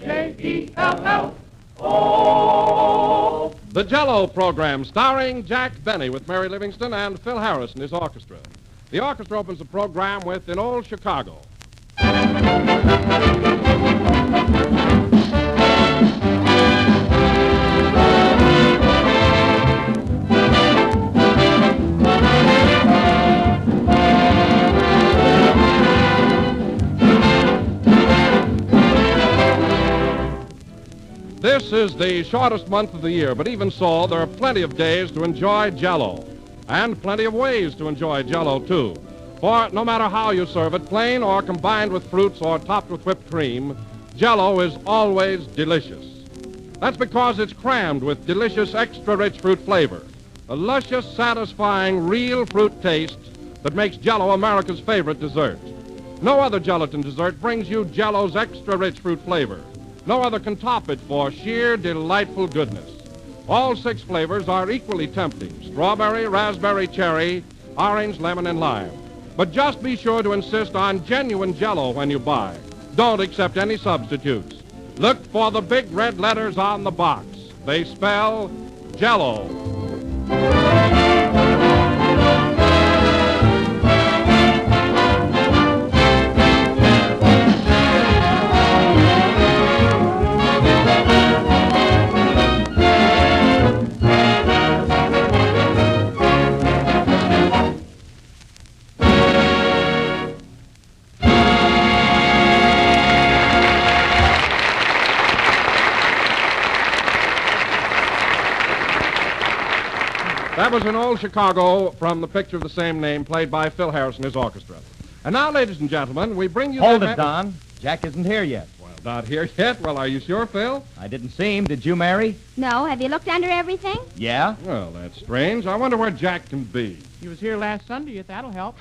J-E-L-L-O. The Jell-O program, starring Jack Benny with Mary Livingston and Phil Harris and his orchestra. The orchestra opens the program with In Old Chicago. This is the shortest month of the year, but even so, there are plenty of days to enjoy Jell-O. And plenty of ways to enjoy Jell-O, too. For no matter how you serve it, plain or combined with fruits or topped with whipped cream, Jell-O is always delicious. That's because it's crammed with delicious extra-rich fruit flavor, a luscious, satisfying, real fruit taste that makes Jell-O America's favorite dessert. No other gelatin dessert brings you Jell-O's extra-rich fruit flavor. No other can top it for sheer, delightful goodness. All 6 flavors are equally tempting: strawberry, raspberry, cherry, orange, lemon, and lime. But just be sure to insist on genuine Jell-O when you buy. Don't accept any substitutes. Look for the big red letters on the box. They spell Jell-O. That was In Old Chicago from the picture of the same name, played by Phil Harris and his orchestra. And now, ladies and gentlemen, we bring you... Hold it, Don. Jack isn't here yet. Well, not here yet? Well, are you sure, Phil? I didn't see him. Did you, Mary? No, have you looked under everything? Yeah? Well, that's strange. I wonder where Jack can be. He was here last Sunday, if that'll help.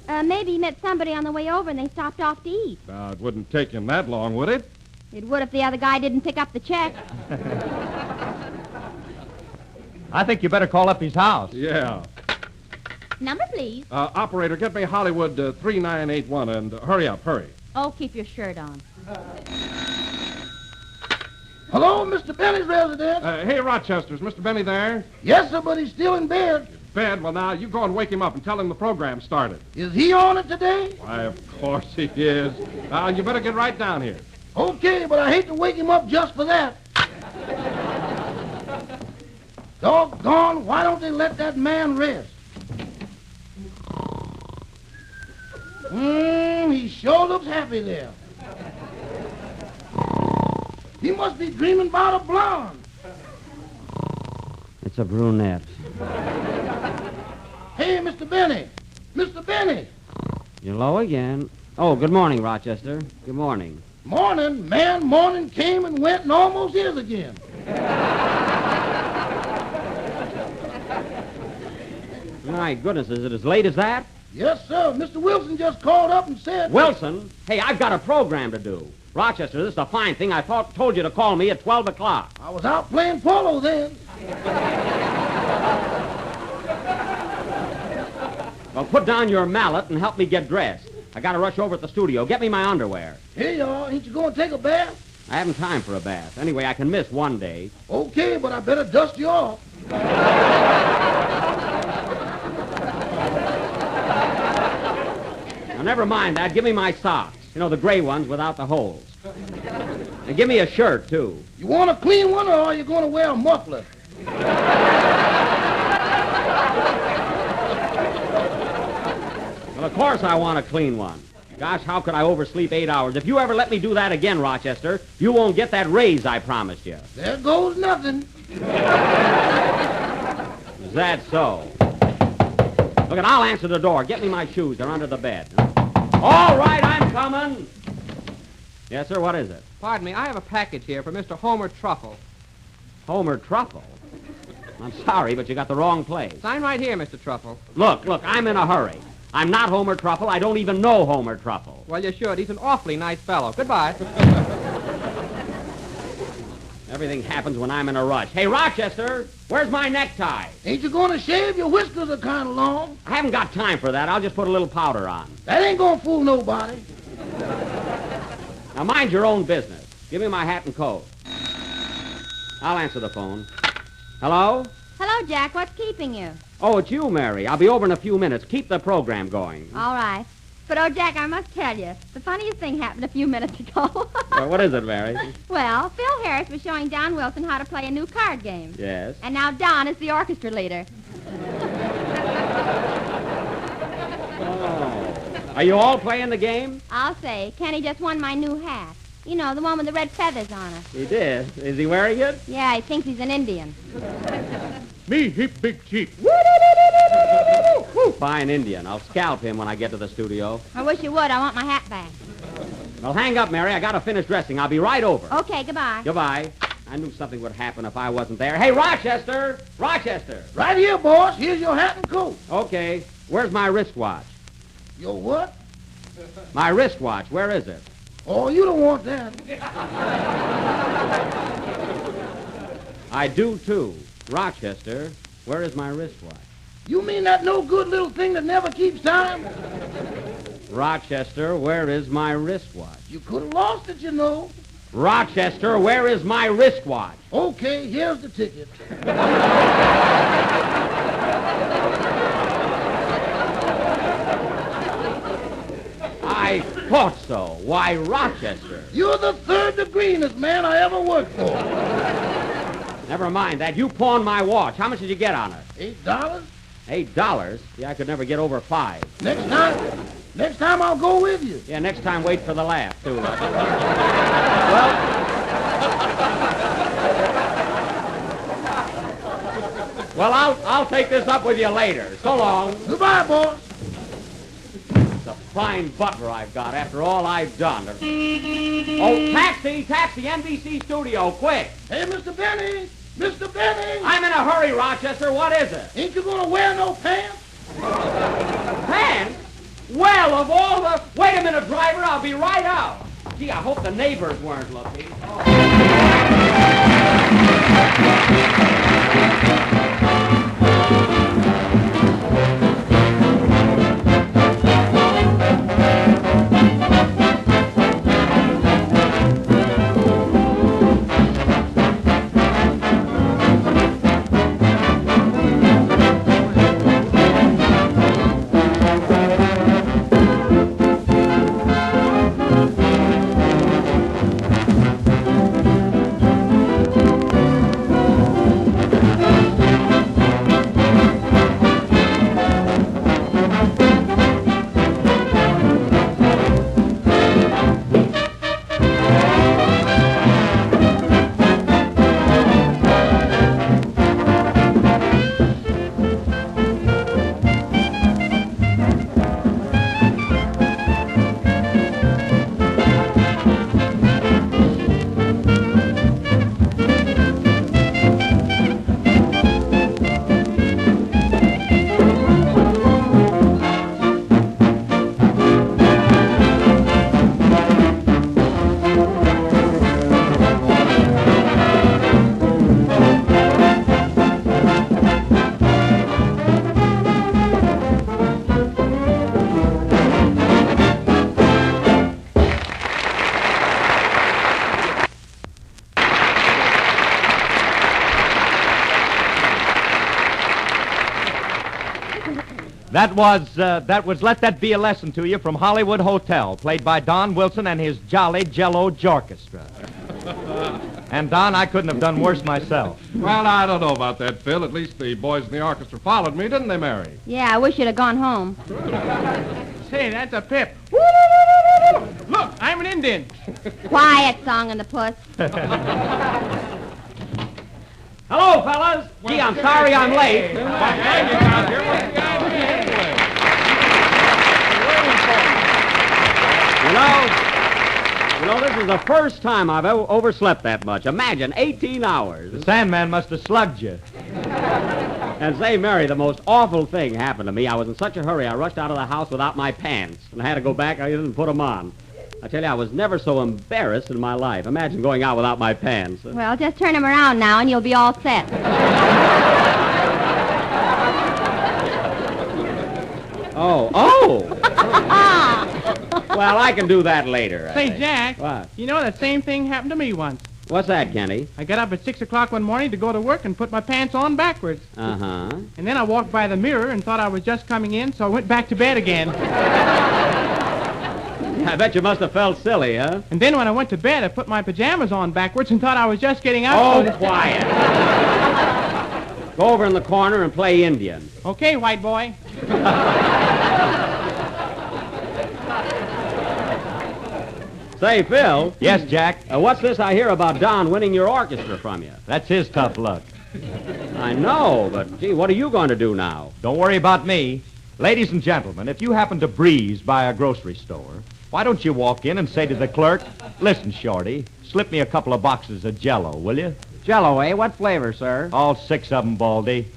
Maybe he met somebody on the way over and they stopped off to eat. Now, it wouldn't take him that long, would it? It would if the other guy didn't pick up the check. I think you better call up his house. Yeah. Number, please. Operator, get me Hollywood 3981 and hurry up, hurry. Oh, keep your shirt on. Hello, Mr. Benny's resident. Hey, Rochester, is Mr. Benny there? Yes, sir, but he's still in bed. Bed? Well, now, you go and wake him up and tell him the program started. Is he on it today? Why, of course he is. You better get right down here. Okay, but I hate to wake him up just for that. Doggone, why don't they let that man rest? He sure looks happy there. He must be dreaming about a blonde. It's a brunette. Hey, Mr. Benny. Mr. Benny. You're low again. Oh, good morning, Rochester. Good morning. Morning, man. Morning came and went and almost is again. My goodness, is it as late as that? Yes, sir. Mr. Wilson just called up and said... Wilson? Hey, I've got a program to do. Rochester, this is a fine thing. I told you to call me at 12 o'clock. I was out playing polo then. Well, put down your mallet and help me get dressed. I got to rush over at the studio. Get me my underwear. Here you are. Ain't you going to take a bath? I haven't time for a bath. Anyway, I can miss one day. Okay, but I better dust you off. Now, never mind that. Give me my socks. You know, the gray ones without the holes. And give me a shirt, too. You want a clean one, or are you going to wear a muffler? Well, of course I want a clean one. Gosh, how could I oversleep 8 hours? If you ever let me do that again, Rochester, you won't get that raise I promised you. There goes nothing. Is that so? Look, I'll answer the door. Get me my shoes. They're under the bed. All right, I'm coming. Yes, sir, what is it? Pardon me, I have a package here for Mr. Homer Truffle. Homer Truffle? I'm sorry, but you got the wrong place. Sign right here, Mr. Truffle. Look, I'm in a hurry. I'm not Homer Truffle. I don't even know Homer Truffle. Well, you should. He's an awfully nice fellow. Goodbye. Everything happens when I'm in a rush. Hey, Rochester, where's my necktie? Ain't you going to shave? Your whiskers are kind of long. I haven't got time for that. I'll just put a little powder on. That ain't going to fool nobody. Now, mind your own business. Give me my hat and coat. I'll answer the phone. Hello? Hello, Jack. What's keeping you? Oh, it's you, Mary. I'll be over in a few minutes. Keep the program going. All right. But, oh, Jack, I must tell you, the funniest thing happened a few minutes ago. Well, what is it, Mary? Well, Phil Harris was showing Don Wilson how to play a new card game. Yes. And now Don is the orchestra leader. Oh. Are you all playing the game? I'll say, Kenny just won my new hat. You know, the one with the red feathers on it. He did. Is he wearing it? Yeah, he thinks he's an Indian. Me heap big chief. Fine Indian. I'll scalp him when I get to the studio. I wish you would. I want my hat back. Well, hang up, Mary. I got to finish dressing. I'll be right over. Okay, goodbye. Goodbye. I knew something would happen if I wasn't there. Hey, Rochester! Rochester! Right here, boss. Here's your hat and coat. Okay. Where's my wristwatch? Your what? My wristwatch. Where is it? Oh, you don't want that. I do, too. Rochester, where is my wristwatch? You mean that no good little thing that never keeps time? Rochester, where is my wristwatch? You could have lost it, you know. Rochester, where is my wristwatch? Okay, here's the ticket. I thought so. Why, Rochester? You're the third degreeest man I ever worked for. Never mind that. You pawned my watch. How much did you get on it? $8? $8? Yeah, I could never get over $5. Next time I'll go with you. Yeah, next time wait for the laugh, too. Well, I'll take this up with you later. So long. Goodbye, boss. It's a fine butler I've got after all I've done. Oh, taxi, NBC studio, quick. Hey, Mr. Benny. Mr. Benny. I'm in a hurry, Rochester. What is it? Ain't you going to wear no pants? Pants? Well, of all the... Wait a minute, driver. I'll be right out. Gee, I hope the neighbors weren't looking. That was Let That Be a Lesson to You from Hollywood Hotel, played by Don Wilson and his Jolly Jello Jorchestra. And, Don, I couldn't have done worse myself. Well, I don't know about that, Phil. At least the boys in the orchestra followed me, didn't they, Mary? Yeah, I wish you'd have gone home. Say, that's a pip. Look, I'm an Indian. Quiet, Song and the Puss. Hello, fellas. Gee, I'm sorry I'm late. You know, this is the first time I've ever overslept that much. Imagine, 18 hours. The Sandman must have slugged you. And say, Mary, the most awful thing happened to me. I was in such a hurry, I rushed out of the house without my pants. And I had to go back, I didn't put them on. I tell you, I was never so embarrassed in my life. Imagine going out without my pants. Well, just turn him around now and you'll be all set. Oh. Well, I can do that later. I Say, think. Jack. What? You know, that same thing happened to me once. What's that, Kenny? I got up at 6 o'clock one morning to go to work and put my pants on backwards. Uh-huh. And then I walked by the mirror and thought I was just coming in, so I went back to bed again. I bet you must have felt silly, huh? And then when I went to bed, I put my pajamas on backwards and thought I was just getting out. Oh, so that- quiet. Go over in the corner and play Indian. Okay, white boy. Say, Phil, Yes, Jack. what's this I hear about Don winning your orchestra from you? That's his tough luck. I know, but, gee, what are you going to do now? Don't worry about me. Ladies and gentlemen, if you happen to breeze by a grocery store, why don't you walk in and say to the clerk, "Listen, Shorty, slip me a couple of boxes of Jell-O, will you?" Jell-O, eh? What flavor, sir? All 6 of them, Baldy.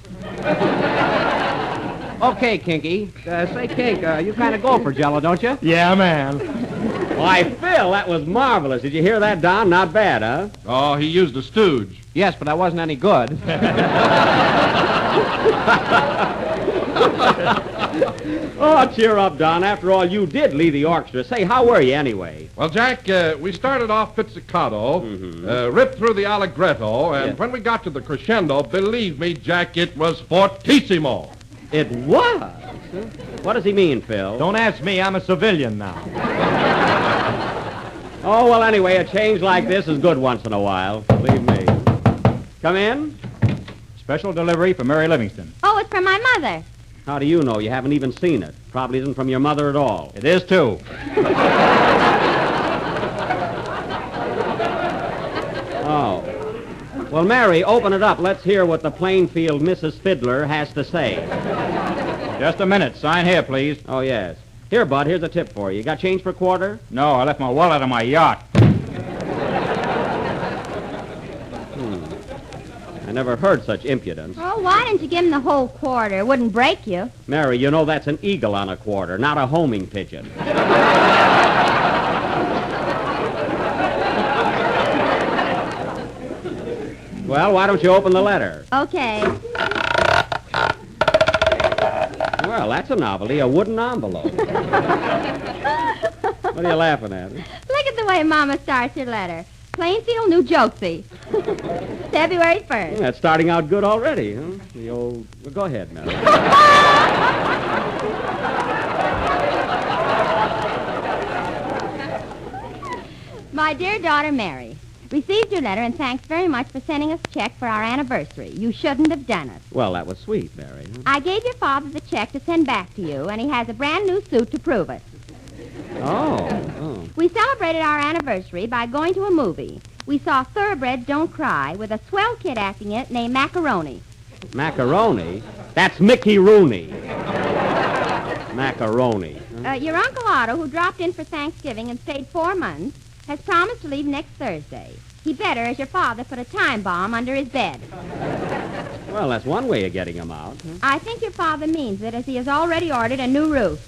Okay, Kinky. Say, Kink, you kind of go for Jell-O, don't you? Yeah, man. Why, Phil, that was marvelous. Did you hear that, Don? Not bad, huh? Oh, he used a stooge. Yes, but that wasn't any good. Oh, cheer up, Don. After all, you did lead the orchestra. Say, how were you anyway? Well, Jack, we started off pizzicato, ripped through the allegretto, and Yeah. when we got to the crescendo, believe me, Jack, it was fortissimo. It was. What does he mean, Phil? Don't ask me. I'm a civilian now. Oh, well, anyway, a change like this is good once in a while. Believe me. Come in. Special delivery for Mary Livingston. Oh, it's from my mother. How do you know? You haven't even seen it. Probably isn't from your mother at all. It is, too. Oh. Well, Mary, open it up. Let's hear what the Plainfield Mrs. Fiddler has to say. Just a minute. Sign here, please. Oh, yes. Here, Bud, here's a tip for you. You got change for a quarter? No, I left my wallet on my yacht. I never heard such impudence. Oh, why didn't you give him the whole quarter? It wouldn't break you. Mary, you know that's an eagle on a quarter, not a homing pigeon. Well, why don't you open the letter? Okay. Well, that's a novelty, a wooden envelope. What are you laughing at? Look at the way Mama starts her letter. Plainfield, New Jersey. February 1st. That's starting out good already, huh? The old... Well, go ahead, Mary. My dear daughter Mary, received your letter and thanks very much for sending us a check for our anniversary. You shouldn't have done it. Well, that was sweet, Mary. I gave your father the check to send back to you, and he has a brand new suit to prove it. Oh. We celebrated our anniversary by going to a movie. We saw Thoroughbreds Don't Cry with a swell kid acting it named Macaroni. Macaroni? That's Mickey Rooney. Macaroni. Your Uncle Otto, who dropped in for Thanksgiving and stayed 4 months, has promised to leave next Thursday. He better, as your father, put a time bomb under his bed. Well, that's one way of getting him out. I think your father means it, as he has already ordered a new roof.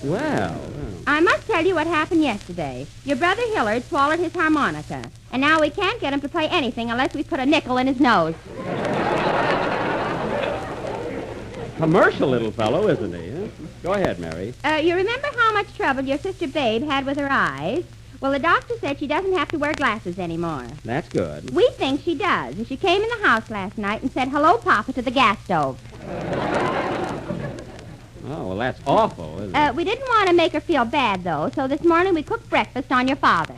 Well. I must tell you what happened yesterday. Your brother Hillard swallowed his harmonica, and now we can't get him to play anything unless we put a nickel in his nose. Commercial little fellow, isn't he? Huh? Go ahead, Mary. You remember how much trouble your sister Babe had with her eyes? Well, the doctor said she doesn't have to wear glasses anymore. That's good. We think she does, and she came in the house last night and said, "Hello, Papa," to the gas stove. Oh, well, that's awful, isn't it? We didn't want to make her feel bad, though, so this morning we cooked breakfast on your father.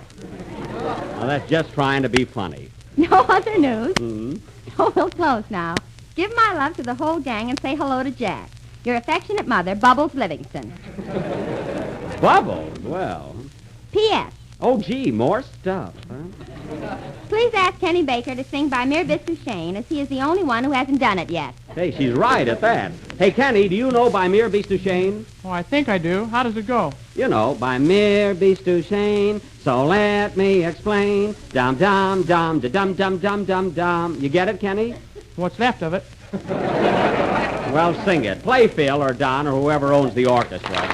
Well, that's just trying to be funny. No other news. Hmm? Oh, we'll close now. Give my love to the whole gang and say hello to Jack. Your affectionate mother, Bubbles Livingston. Bubbles? Well. P.S. Oh, gee, more stuff, huh? Please ask Kenny Baker to sing by Mir Bisouchain, as he is the only one who hasn't done it yet. Hey, she's right at that. Hey, Kenny, do you know by Mir Bisouchain? Oh, I think I do. How does it go? You know, by Mir Bisouchain, so let me explain. Dum dum dum da dum dum dum dum dum. You get it, Kenny? What's left of it? Well, sing it. Play Phil or Don or whoever owns the orchestra.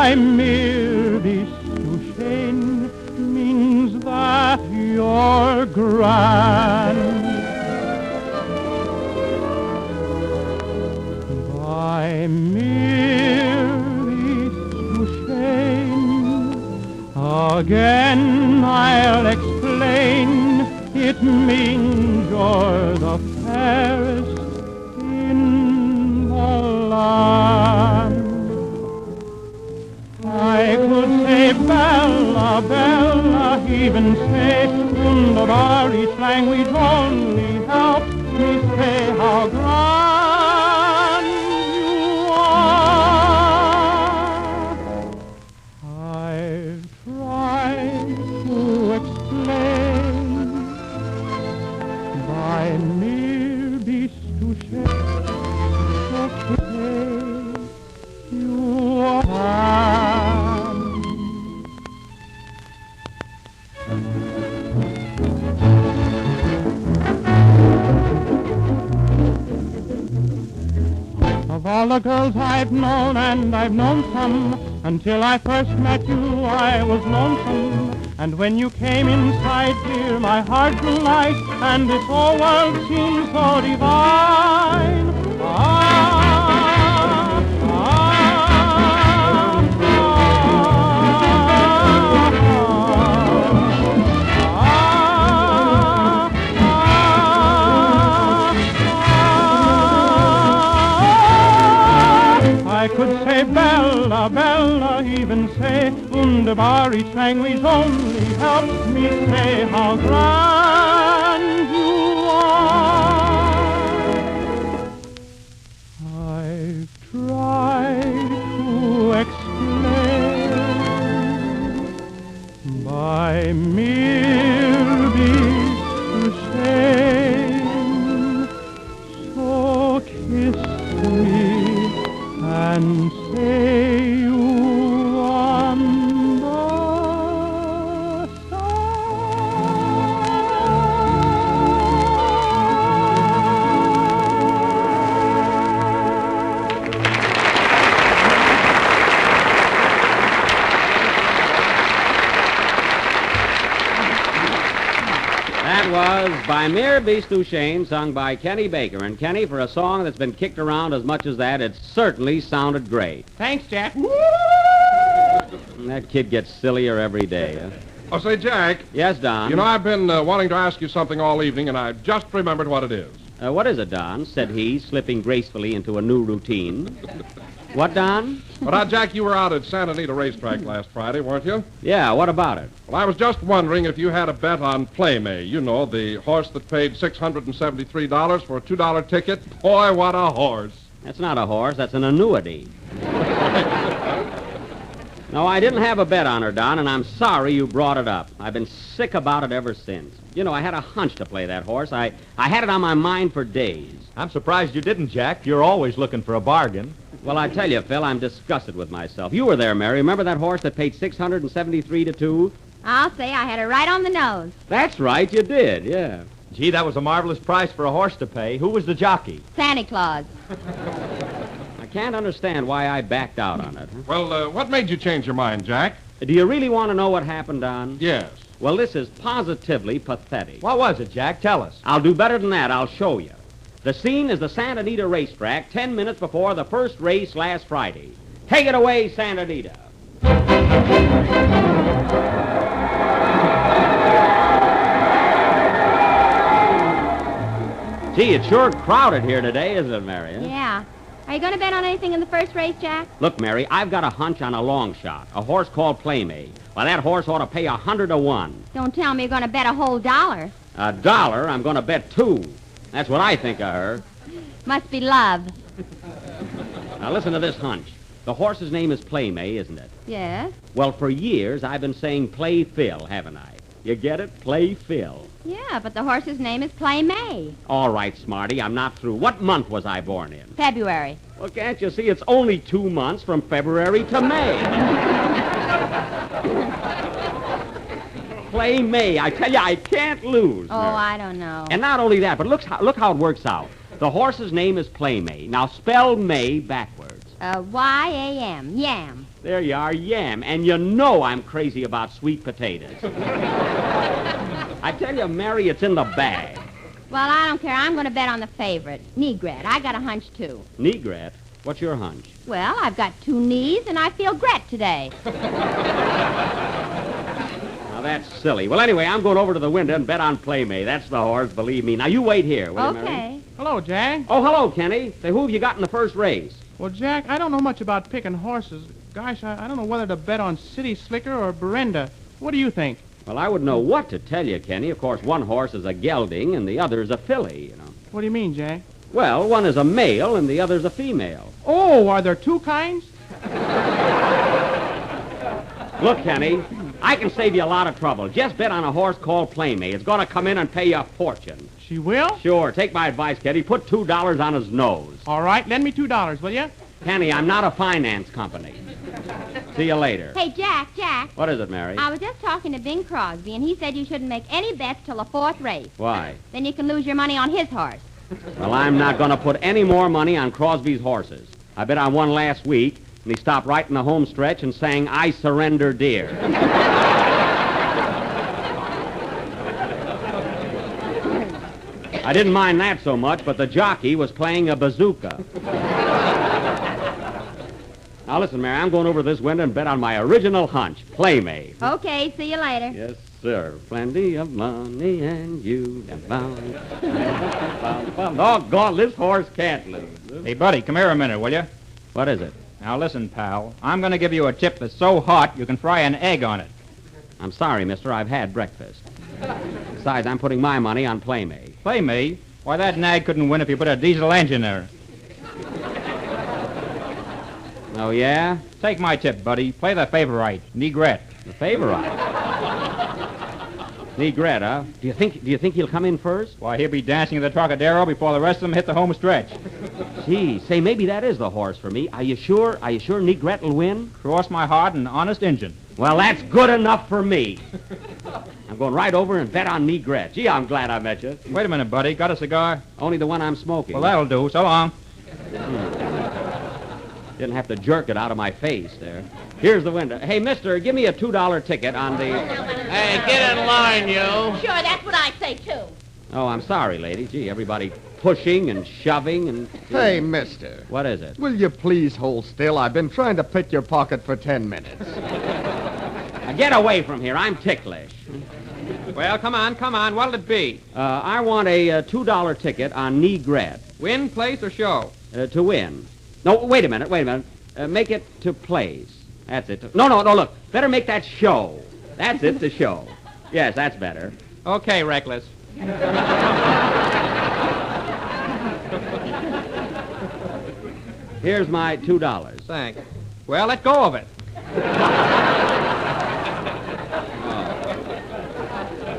By mere Bestuchen means that you're grand. By mere Bestuchen, again I'll explain, it means you're the fairest in the land. I could say Bella, Bella, even say wunderbar, each language only helps me say how grand you are. I've tried to explain by mere Bestuchen, you are. Of all the girls I've known, and I've known some, until I first met you I was lonesome. And when you came inside, dear, my heart grew light, and this whole world seemed so divine. I could say Bella, Bella, even say wunderbar, each language only helps me say how grand you are. I've tried to explain by mere Bestuchen, so kiss me and say you That was By Mere Bestuchen, sung by Kenny Baker. And Kenny, for a song that's been kicked around as much as that, it certainly sounded great. Thanks, Jack. That kid gets sillier every day. Huh? Oh, say, Jack. Yes, Don? You know, I've been wanting to ask you something all evening, and I just remembered what it is. What is it, Don? Said he, slipping gracefully into a new routine. What, Don? Well, Jack, you were out at Santa Anita Racetrack last Friday, weren't you? Yeah, what about it? Well, I was just wondering if you had a bet on Playmay. You know, the horse that paid $673 for a $2 ticket. Boy, what a horse. That's not a horse, that's an annuity. No, I didn't have a bet on her, Don, and I'm sorry you brought it up. I've been sick about it ever since. You know, I had a hunch to play that horse. I had it on my mind for days. I'm surprised you didn't, Jack. You're always looking for a bargain. Well, I tell you, Phil, I'm disgusted with myself. You were there, Mary. Remember that horse that paid $673 to 2? I'll say I had it right on the nose. That's right, you did, yeah. Gee, that was a marvelous price for a horse to pay. Who was the jockey? Santa Claus. I can't understand why I backed out on it. Huh? Well, what made you change your mind, Jack? Do you really want to know what happened, Don? Yes. Well, this is positively pathetic. What was it, Jack? Tell us. I'll do better than that. I'll show you. The scene is the Santa Anita racetrack 10 minutes before the first race last Friday. Take it away, Santa Anita. Gee, it's sure crowded here today, isn't it, Mary? Huh? Yeah. Are you going to bet on anything in the first race, Jack? Look, Mary, I've got a hunch on a long shot. A horse called Playmay. Well, that horse ought to pay 100 to 1. Don't tell me you're going to bet a whole $1. $1? I'm going to bet 2. That's what I think of her. Must be love. Now, listen to this hunch. The horse's name is Playmay, isn't it? Yes? Well, for years, I've been saying Play Phil, haven't I? You get it? Play Phil. Yeah, but the horse's name is Playmay. All right, Smarty, I'm not through. What month was I born in? February. Well, can't you see it's only 2 months from February to May? Play May. I tell you, I can't lose. Oh, I don't know. And not only that, but look how it works out. The horse's name is Playmay. Now spell May backwards. Y-A-M. Yam. There you are, yam. And you know I'm crazy about sweet potatoes. I tell you, Mary, it's in the bag. Well, I don't care. I'm going to bet on the favorite, Negret. I got a hunch, too. Negret? What's your hunch? Well, I've got 2 knees, and I feel gret today. Now, that's silly. Well, anyway, I'm going over to the window and bet on Playmate. That's the horse, believe me. Now, you wait here, will you, Mary? Okay. Hello, Jack. Oh, hello, Kenny. Say, who have you got in the first race? Well, Jack, I don't know much about picking horses. Gosh, I don't know whether to bet on City Slicker or Berenda. What do you think? Well, I wouldn't know what to tell you, Kenny. Of course, one horse is a gelding and the other is a filly, you know. What do you mean, Jack? Well, one is a male and the other's a female. Oh, are there 2 kinds? Look, Kenny, I can save you a lot of trouble. Just bet on a horse called Playmate. It's going to come in and pay you a fortune. She will? Sure. Take my advice, Kenny. Put $2 on his nose. All right, lend me $2, will you? Kenny, I'm not a finance company. See you later. Hey, Jack. What is it, Mary? I was just talking to Bing Crosby, and he said you shouldn't make any bets till the 4th race. Why? Then you can lose your money on his horse. Well, I'm not going to put any more money on Crosby's horses. I bet on one last week, and he stopped right in the home stretch and sang, "I Surrender Dear." I didn't mind that so much, but the jockey was playing a bazooka. Now, listen, Mary, I'm going over this window and bet on my original hunch, Playmate. Okay, see you later. Yes, sir. Plenty of money and you and doggone, this horse can't lose. Hey, buddy, come here a minute, will you? What is it? Now, listen, pal. I'm going to give you a tip that's so hot you can fry an egg on it. I'm sorry, mister. I've had breakfast. Besides, I'm putting my money on Playmate. Playmate? Why, that nag couldn't win if you put a diesel engine in her. Oh, yeah? Take my tip, buddy. Play the favorite, Negret. The favorite. Negret, huh? Do you think he'll come in first? Why, he'll be dancing at the Trocadero before the rest of them hit the home stretch. Gee, say, maybe that is the horse for me. Are you sure Negret will win? Cross my heart, an honest Injun. Well, that's good enough for me. I'm going right over and bet on Negret. Gee, I'm glad I met you. Wait a minute, buddy. Got a cigar? Only the one I'm smoking. Well, that'll do. So long. Didn't have to jerk it out of my face there. Here's the window. Hey, mister, give me a $2 ticket on the... Hey, get in line, you. Sure, that's what I'd say, too. Oh, I'm sorry, lady. Gee, everybody pushing and shoving and... Hey, mister. What is it? Will you please hold still? I've been trying to pick your pocket for 10 minutes. Now, get away from here. I'm ticklish. Well, come on. What'll it be? I want a $2 ticket on Negret. Win, place, or show? To win. No, wait a minute. Make it to place. That's it. No, look. Better make that show. That's it, the show. Yes, that's better. Okay, Reckless. Here's my $2. Thanks. Well, let go of it.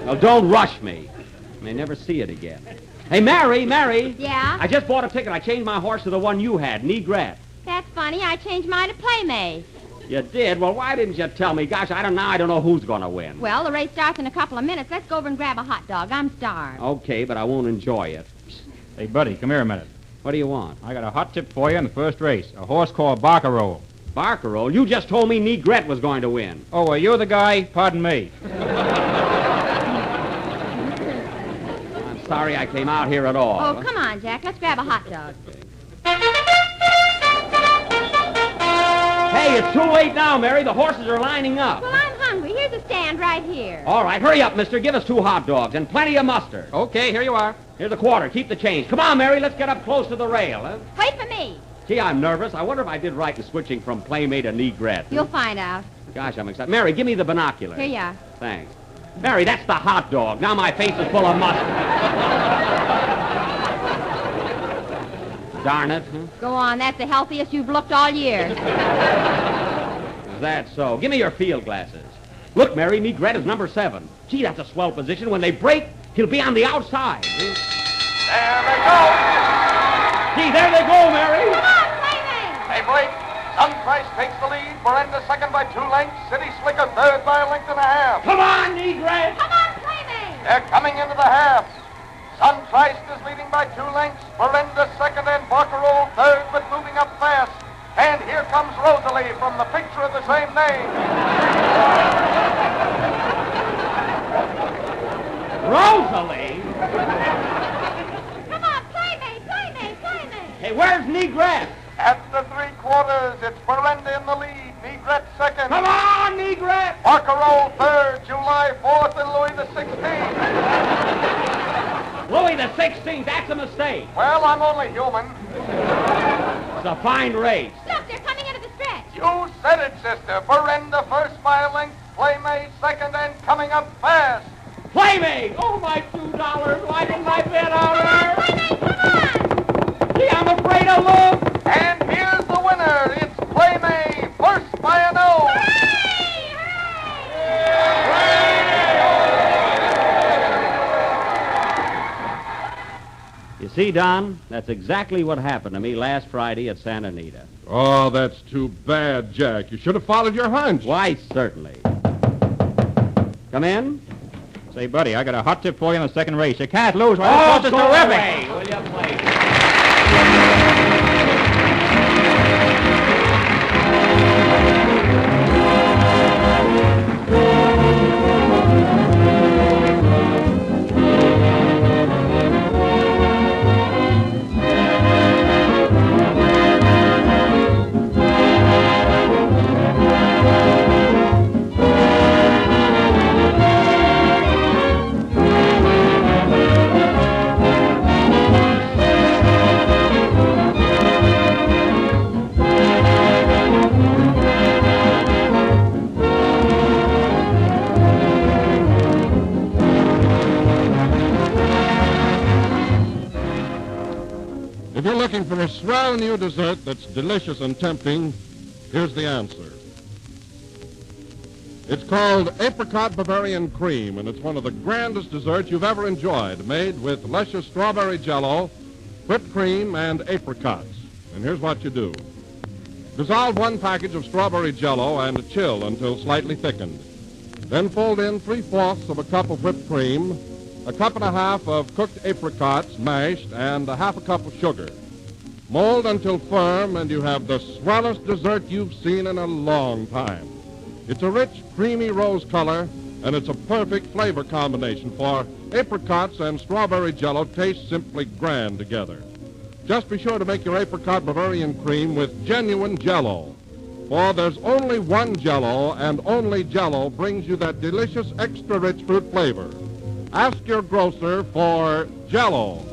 Well, don't rush me. I may never see it again. Hey, Mary! Yeah? I just bought a ticket. I changed my horse to the one you had, Negret. That's funny. I changed mine to Playmate. You did? Well, why didn't you tell me? Gosh, I don't know who's going to win. Well, the race starts in a couple of minutes. Let's go over and grab a hot dog. I'm starved. Okay, but I won't enjoy it. Hey, buddy, come here a minute. What do you want? I got a hot tip for you in the first race. A horse called Barcarolle. Barcarolle? You just told me Negret was going to win. Oh, well, you're the guy? Pardon me. I'm sorry I came out here at all. Oh, come on, Jack. Let's grab a hot dog. Hey, it's too late now, Mary. The horses are lining up. Well, I'm hungry. Here's a stand right here. All right, hurry up, mister. Give us 2 hot dogs and plenty of mustard. Okay, here you are. Here's a quarter. Keep the change. Come on, Mary. Let's get up close to the rail, huh? Wait for me. Gee, I'm nervous. I wonder if I did right in switching from Playmate to Negret. You'll find out. Gosh, I'm excited. Mary, give me the binoculars. Here you are. Thanks. Mary, that's the hot dog. Now my face is full of mustard. Darn it. Huh? Go on. That's the healthiest you've looked all year. Is that so? Give me your field glasses. Look, Mary, Negret is number 7. Gee, that's a swell position. When they break, he'll be on the outside. There they go. Gee, there they go, Mary. Come on, Playmate. They break. Sunprice takes the lead. Berenda second by 2 lengths. City Slicker third by a length and a half. Come on, Negret. Come on, Playmate. They're coming into the half. Sunprice is leading by 2 lengths. Berenda second and Barcarolle third, but moving up fast. And here comes Rosalie from the picture of the where's Negrette? At the 3/4, it's Berenda in the lead. Negrette second. Come on, Negrette! Barcarolle third. July 4th, and Louis the 16th. Louis the 16th, that's a mistake. Well, I'm only human. It's a fine race. Look, they're coming into the stretch. You said it, sister. Berenda first by a length. Playmate second, and coming up fast. Playmate! Oh, my $2. Why didn't I bet on her? Playmate, come on! Gee, I'm afraid to look. And here's the winner. It's Playmate, first by a nose. You see, Don, that's exactly what happened to me last Friday at Santa Anita. Oh, that's too bad, Jack. You should have followed your hunch. Why, certainly. Come in. Say, buddy, I got a hot tip for you in the second race. You can't lose. Oh, This is go terrific. away, will you, please? If you're looking for a swell new dessert that's delicious and tempting, here's the answer. It's called Apricot Bavarian Cream, and it's one of the grandest desserts you've ever enjoyed, made with luscious strawberry jello, whipped cream, and apricots. And here's what you do. Dissolve 1 package of strawberry jello and chill until slightly thickened. Then fold in 3/4 of a cup of whipped cream, a cup and a half of cooked apricots mashed, and a half a cup of sugar. Mold until firm, and you have the swellest dessert you've seen in a long time. It's a rich, creamy rose color, and it's a perfect flavor combination, for apricots and strawberry jello taste simply grand together. Just be sure to make your apricot Bavarian cream with genuine jello, for there's only one jello, and only jello brings you that delicious extra rich fruit flavor. Ask your grocer for jello.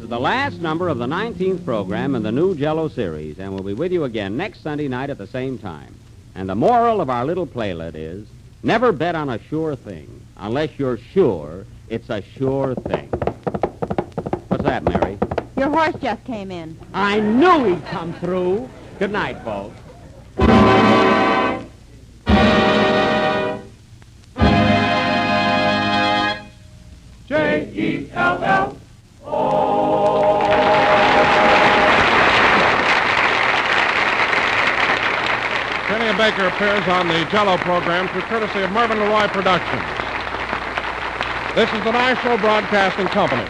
The last number of the 19th program in the new Jello series, and we'll be with you again next Sunday night at the same time. And the moral of our little playlet is, never bet on a sure thing unless you're sure it's a sure thing. What's that, Mary? Your horse just came in. I knew he'd come through. Good night, folks. J-E-L-L. Kenny and Baker appears on the Jello program through courtesy of Mervyn LeRoy Productions. This is the National Broadcasting Company.